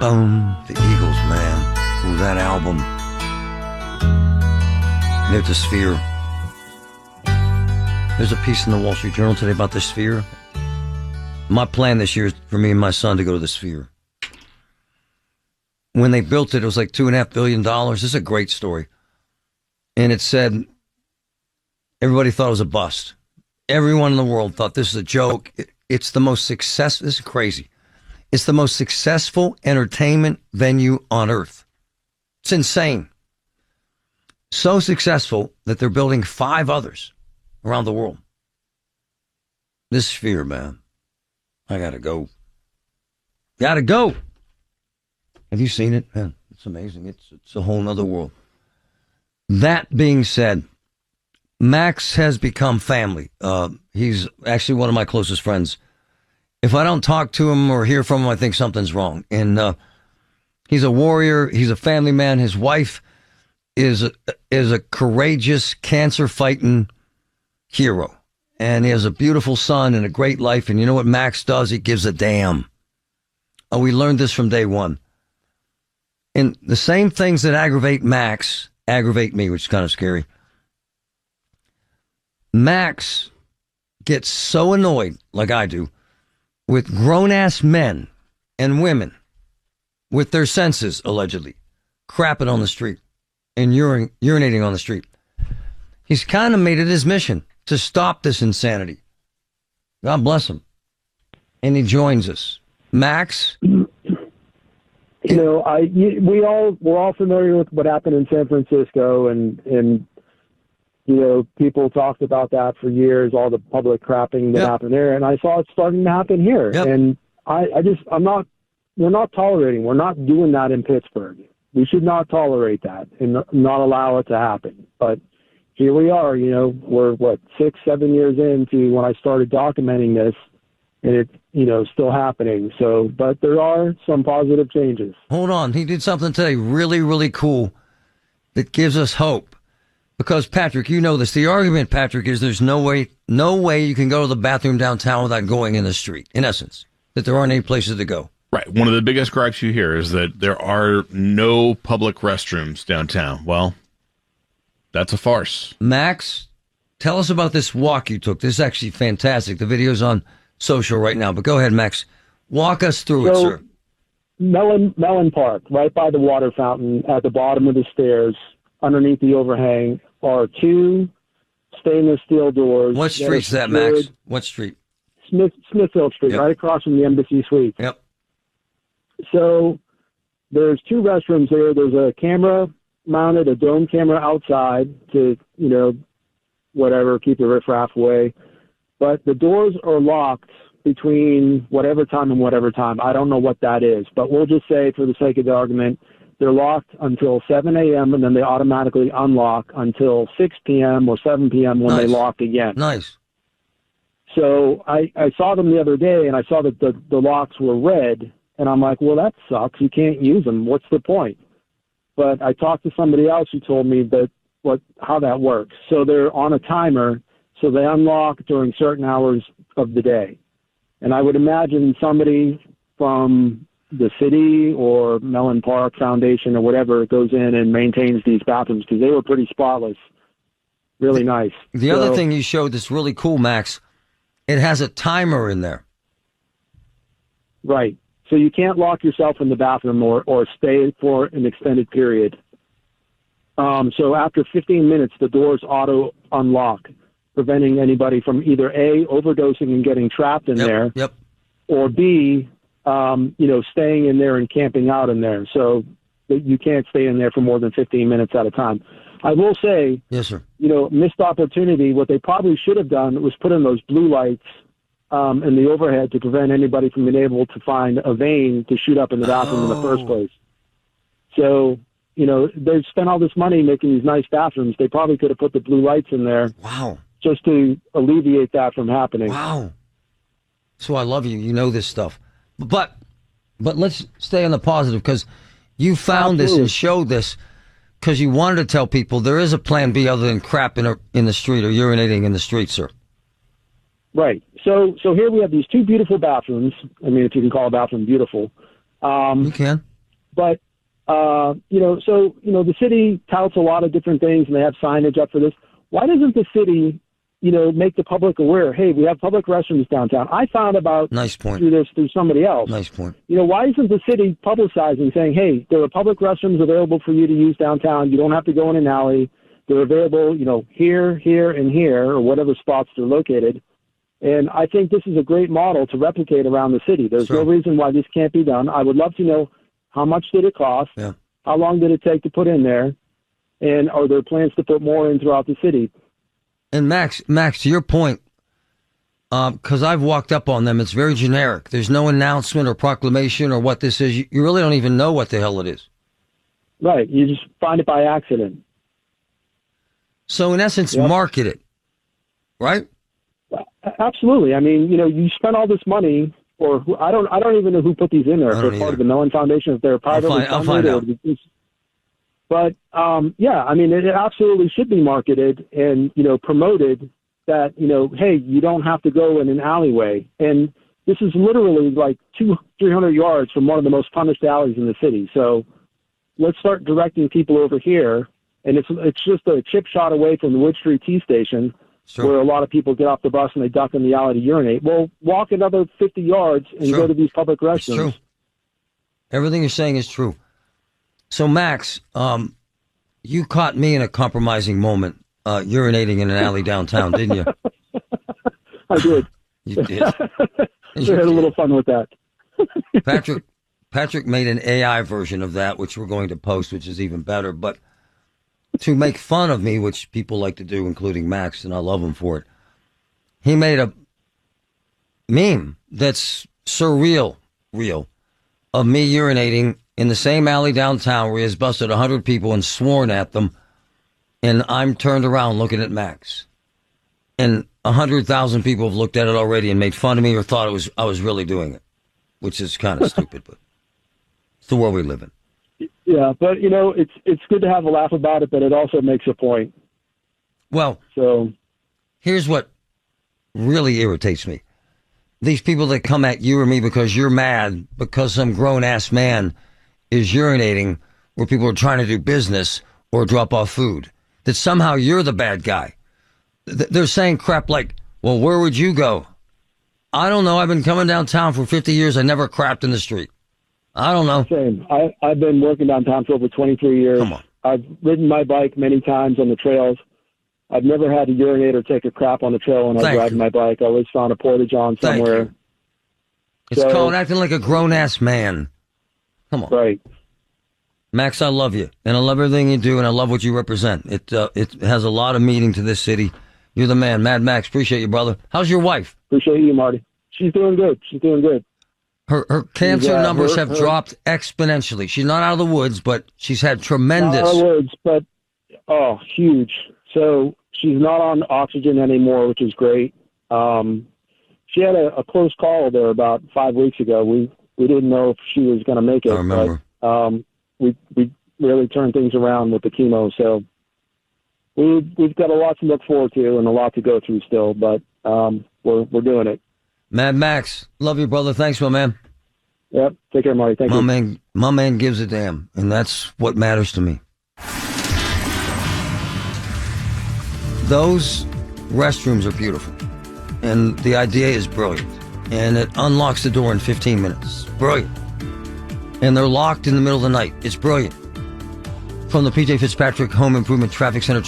Boom. The Eagles, man. Ooh, that album. Near the Sphere. There's a piece in the Wall Street Journal today about the Sphere. My plan this year is for me and my son to go to the Sphere. When they built it, it was like $2.5 billion. This is a great story. And it said, everybody thought it was a bust. Everyone in the world thought this is a joke. It's the most successful, this is crazy. It's the most successful entertainment venue on earth. It's insane. So successful that they're building 5 others around the world. This Sphere, man. I gotta go. Gotta go. Have you seen it? Man, it's amazing. It's a whole nother world. That being said, Max has become family. He's actually one of my closest friends. If I don't talk to him or hear from him, I think something's wrong. And he's a warrior. He's a family man. His wife is a courageous, cancer-fighting hero. And he has a beautiful son and a great life. And you know what Max does? He gives a damn. We learned this from day one. And the same things that aggravate Max aggravate me, which is kind of scary. Max gets so annoyed, like I do, with grown-ass men and women with their senses, allegedly, crapping on the street and urinating on the street. He's kind of made it his mission to stop this insanity. God bless him. And he joins us. Max? You know, we're all familiar with what happened in San Francisco, and you know, people talked about that for years, all the public crapping that happened there, and I saw it starting to happen here. Yep. And we're not tolerating. We're not doing that in Pittsburgh. We should not tolerate that and not allow it to happen. But here we are, you know, we're 6-7 years into when I started documenting this, and it's, you know, still happening. So, but there are some positive changes. Hold on. He did something today really, really cool that gives us hope. Because, Patrick, you know this. The argument, Patrick, is there's no way you can go to the bathroom downtown without going in the street, in essence, that there aren't any places to go. Right. One of the biggest gripes you hear is that there are no public restrooms downtown. Well, that's a farce. Max, tell us about this walk you took. This is actually fantastic. The video's on social right now. But go ahead, Max. Walk us through it, sir. Mellon Park, right by the water fountain, at the bottom of the stairs, underneath the overhang, are 2 stainless steel doors. What street's that, Max? What street? Smithfield Street, right across from the Embassy Suites. Yep. So there's 2 restrooms there. There's a camera mounted, a dome camera outside to, you know, whatever, keep the riffraff away. But the doors are locked between whatever time and whatever time. I don't know what that is, but we'll just say, for the sake of the argument, they're locked until 7 a.m., and then they automatically unlock until 6 p.m. or 7 p.m. when they lock again. Nice. So I saw them the other day, and I saw that the locks were red, and I'm like, well, that sucks. You can't use them. What's the point? But I talked to somebody else who told me how that works. So they're on a timer, so they unlock during certain hours of the day. And I would imagine somebody from the city or Mellon Park Foundation or whatever goes in and maintains these bathrooms, because they were pretty spotless. Really nice. The other thing you showed that's really cool, Max, it has a timer in there. Right. So you can't lock yourself in the bathroom or stay for an extended period. So after 15 minutes, the doors auto unlock, preventing anybody from either A, overdosing and getting trapped in there, or B, staying in there and camping out in there. So you can't stay in there for more than 15 minutes at a time. I will say, yes, sir. Missed opportunity. What they probably should have done was put in those blue lights in the overhead to prevent anybody from being able to find a vein to shoot up in the bathroom in the first place. So, they've spent all this money making these nice bathrooms. They probably could have put the blue lights in there. Wow. Just to alleviate that from happening. Wow. So I love you. You know this stuff. But let's stay on the positive, because you found this and showed this because you wanted to tell people there is a plan B other than crap in the street or urinating in the street, sir. Right. So here we have these 2 beautiful bathrooms. I mean, if you can call a bathroom beautiful. You can. But, the city touts a lot of different things, and they have signage up for this. Why doesn't the city, make the public aware, hey, we have public restrooms downtown? I found about nice point. through somebody else. Nice point. Why isn't the city publicizing, saying, hey, there are public restrooms available for you to use downtown. You don't have to go in an alley. They're available, here, and here, or whatever spots they're located. And I think this is a great model to replicate around the city. There's no reason why this can't be done. I would love to know, how much did it cost? Yeah. How long did it take to put in there? And are there plans to put more in throughout the city? And Max, to your point, because I've walked up on them, it's very generic. There's no announcement or proclamation or what this is. You really don't even know what the hell it is. Right. You just find it by accident. So in essence, market it, right? Absolutely. I mean, you spend all this money, or I don't even know who put these in there. If they're part of the Mellon Foundation, if they're privately funded. I'll find out. But it absolutely should be marketed and promoted that hey, you don't have to go in an alleyway. And this is literally like 200-300 yards from one of the most punished alleys in the city. So let's start directing people over here. And it's just a chip shot away from the Wood Street T station, where a lot of people get off the bus and they duck in the alley to urinate. Well, walk another 50 yards and go to these public restrooms. It's true. Everything you're saying is true. So, Max, you caught me in a compromising moment, urinating in an alley downtown, didn't you? I did. You did. We had a little fun with that. Patrick made an AI version of that, which we're going to post, which is even better. But to make fun of me, which people like to do, including Max, and I love him for it, he made a meme that's surreal, of me urinating in the same alley downtown where he has busted 100 people and sworn at them, and I'm turned around looking at Max. And 100,000 people have looked at it already and made fun of me or thought I was really doing it, which is kind of stupid, but it's the world we live in. Yeah, but it's good to have a laugh about it, but it also makes a point. Well, so here's what really irritates me. These people that come at you or me because you're mad because some grown-ass man is urinating where people are trying to do business or drop off food, that somehow you're the bad guy. They're saying crap like, well, where would you go? I don't know. I've been coming downtown for 50 years. I never crapped in the street. I don't know. Same. I've been working downtown for over 23 years. Come on. I've ridden my bike many times on the trails. I've never had to urinate or take a crap on the trail when I was riding my bike. I always found a portage on somewhere. It's called acting like a grown-ass man. Come on. Right. Max, I love you, and I love everything you do, and I love what you represent. It has a lot of meaning to this city. You're the man. Mad Max, appreciate you, brother. How's your wife? Appreciate you, Marty. She's doing good. Her cancer numbers have dropped exponentially. She's not out of the woods, but she's had tremendous... Not out of the woods, but, huge. So she's not on oxygen anymore, which is great. She had a close call there about 5 weeks ago. We didn't know if she was going to make it. I remember. But we really turned things around with the chemo. So we've got a lot to look forward to and a lot to go through still, but we're doing it. Mad Max, love you, brother. Thanks, my man. Yep. Take care, Marty. Thank you. My man gives a damn, and that's what matters to me. Those restrooms are beautiful, and the idea is brilliant, and it unlocks the door in 15 minutes. Brilliant. And they're locked in the middle of the night. It's brilliant. From the P.J. Fitzpatrick Home Improvement Traffic Center,